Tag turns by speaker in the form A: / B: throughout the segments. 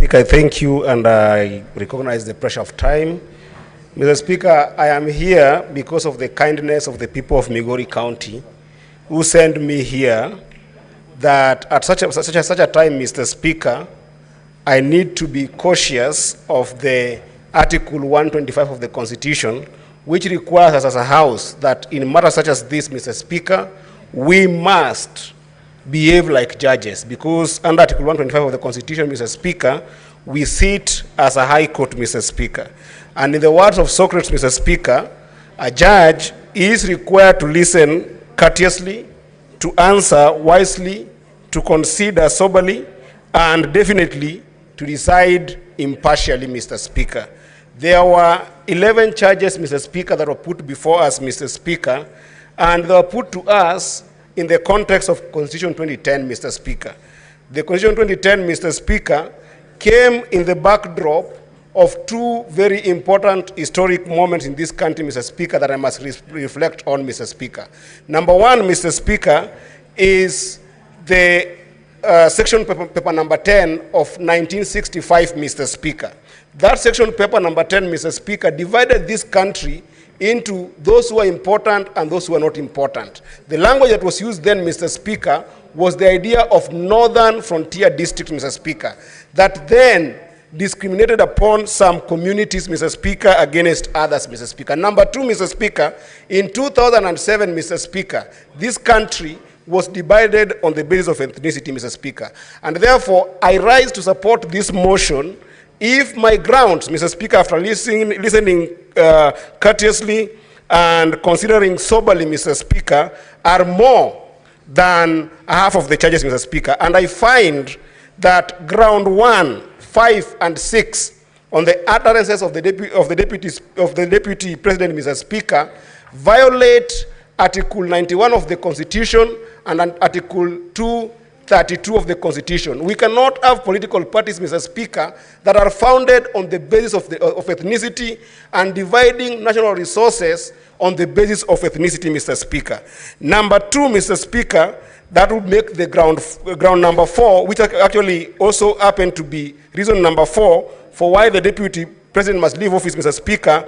A: Speaker, I thank you and I recognize the pressure of time. Mr. Speaker, I am here because of the kindness of the people of Migori County who sent me here that at such a time, Mr. Speaker, I need to be cautious of the Article 125 of the Constitution, which requires us as a House that in matters such as this, Mr. Speaker, we must behave like judges, because under Article 125 of the Constitution, Mr. Speaker, we sit as a High Court, Mr. Speaker. And in the words of Socrates, Mr. Speaker, a judge is required to listen courteously, to answer wisely, to consider soberly, and definitely to decide impartially, Mr. Speaker. There were 11 charges, Mr. Speaker, that were put before us, Mr. Speaker, and they were put to us in the context of Constitution 2010, Mr. Speaker. The Constitution 2010, Mr. Speaker, came in the backdrop of two very important historic moments in this country, Mr. Speaker, that I must reflect on, Mr. Speaker. Number one, Mr. Speaker, is the section paper number 10 of 1965, Mr. Speaker. That section paper number 10, Mr. Speaker, divided this country into those who are important and those who are not important. The language that was used then, Mr. Speaker, was the idea of northern frontier districts, Mr. Speaker, that then discriminated upon some communities, Mr. Speaker, against others, Mr. Speaker. Number two, Mr. Speaker, in 2007, Mr. Speaker, this country was divided on the basis of ethnicity, Mr. Speaker. And therefore, I rise to support this motion if my grounds, Mr. Speaker, after listening courteously and considering soberly, Mr. Speaker, are more than half of the charges, Mr. Speaker. And I find that ground 1, 5, and 6 on the utterances of the deputy president, Mr. Speaker, violate Article 91 of the Constitution and Article 232 of the Constitution. We cannot have political parties, Mr. Speaker, that are founded on the basis of ethnicity and dividing national resources on the basis of ethnicity, Mr. Speaker. Number two, Mr. Speaker, that would make the ground number 4, which actually also happened to be reason number 4 for why the deputy president must leave office, Mr. Speaker,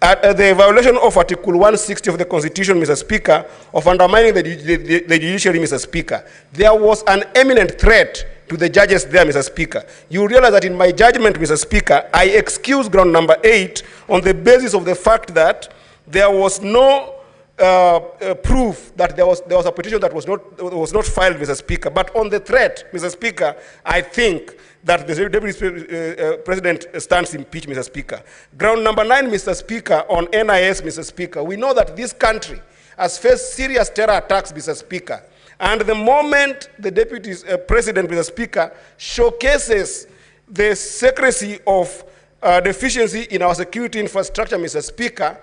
A: the violation of Article 160 of the Constitution, Mr. Speaker, of undermining the judiciary, Mr. Speaker. There was an imminent threat to the judges there, Mr. Speaker. You realize that in my judgment, Mr. Speaker, I excuse ground number 8 on the basis of the fact that there was no proof that there was a petition that was not filed, Mr. Speaker. But on the threat, Mr. Speaker, I think that the deputy president stands impeached, Mr. Speaker. Ground number 9, Mr. Speaker, on NIS, Mr. Speaker. We know that this country has faced serious terror attacks, Mr. Speaker. And the moment the deputy president, Mr. Speaker, showcases the secrecy of deficiency in our security infrastructure, Mr. Speaker,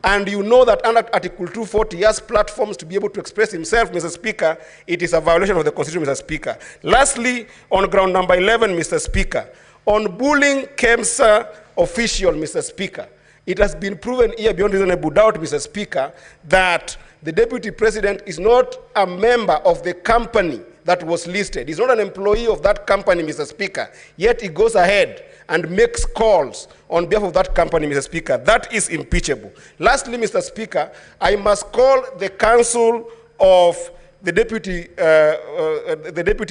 A: and you know that under Article 240, he has platforms to be able to express himself, Mr. Speaker, it is a violation of the Constitution, Mr. Speaker. Lastly, on ground number 11, Mr. Speaker, on bullying KEMSA official, Mr. Speaker, it has been proven here beyond reasonable doubt, Mr. Speaker, that the deputy president is not a member of the company that was listed. He's not an employee of that company, Mr. Speaker, yet he goes ahead and makes calls on behalf of that company, Mr. Speaker. That is impeachable. Lastly, Mr. Speaker, I must call the council of the deputy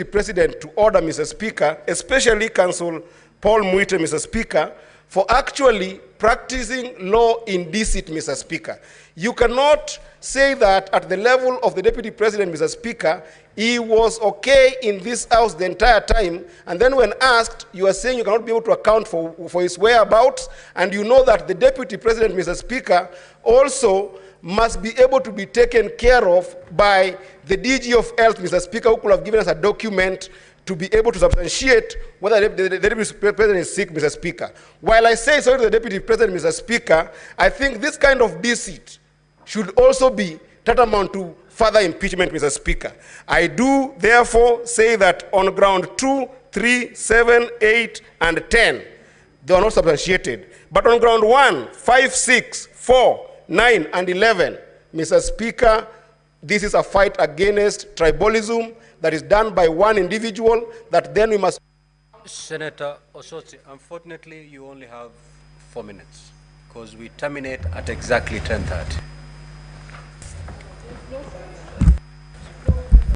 A: president to order, Mr. Speaker, especially Council Paul Muite, Mr. Speaker, for actually practicing law in deceit, Mr. Speaker. You cannot say that at the level of the deputy president, Mr. Speaker, he was okay in this house the entire time, and then when asked, you are saying you cannot be able to account for his whereabouts, and you know that the deputy president, Mr. Speaker, also must be able to be taken care of by the DG of Health, Mr. Speaker, who could have given us a document to be able to substantiate whether the deputy president is sick, Mr. Speaker. While I say sorry to the deputy president, Mr. Speaker, I think this kind of deceit should also be tantamount to further impeachment, Mr. Speaker. I do therefore say that on ground 2, 3, 7, 8, and 10, they are not substantiated. But on ground 1, 5, 6, 4, 9, and 11, Mr. Speaker, this is a fight against tribalism that is done by one individual that then we must
B: Senator Osotsi, unfortunately, you only have 4 minutes because we terminate at exactly 10:30.